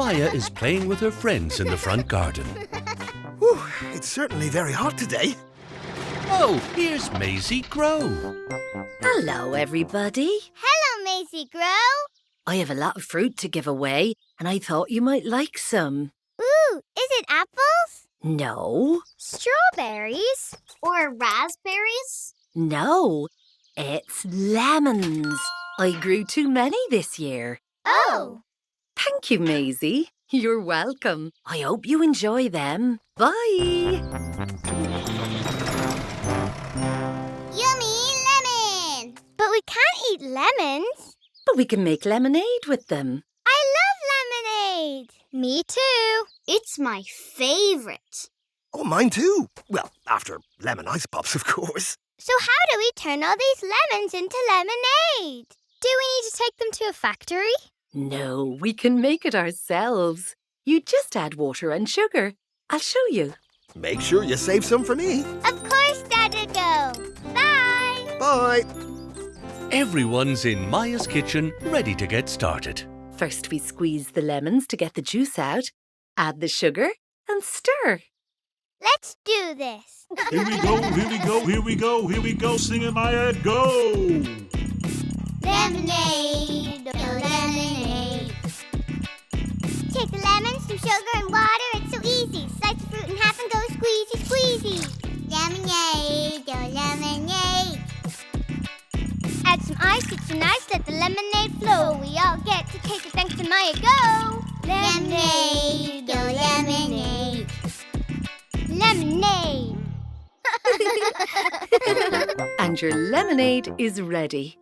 Mya is playing with her friends in the front garden. Whew, it's certainly very hot today. Oh, here's Maisie Grow. Hello, everybody. Hello, Maisie Grow. I have a lot of fruit to give away, and I thought you might like some. Ooh, is it apples? No. Strawberries? Or raspberries? No. It's lemons. I grew too many this year. Oh. Thank you, Maisie. You're welcome. I hope you enjoy them. Bye. Yummy lemon! But we can't eat lemons. But we can make lemonade with them. I love lemonade. Me too. It's my favourite. Oh, mine too. Well, after lemon ice pops, of course. So how do we turn all these lemons into lemonade? Do we need to take them to a factory? No, we can make it ourselves. You just add water and sugar. I'll show you. Make sure you save some for me. Of course, Dada Go. Bye. Bye. Everyone's in Mya's kitchen, ready to get started. First, we squeeze the lemons to get the juice out, add the sugar, and stir. Let's do this. Here we go, here we go, here we go, here we go, singing Mya Go! Lemonade, lemonade. Take the lemons, some sugar and water, it's so easy. Slice the fruit in half and go squeezy, squeezy. Lemonade, lemonade. Add some ice, it's so nice, let the lemonade flow. We all get to taste it thanks to Mya Go. Lemonade, lemonade. Lemonade. And your lemonade is ready.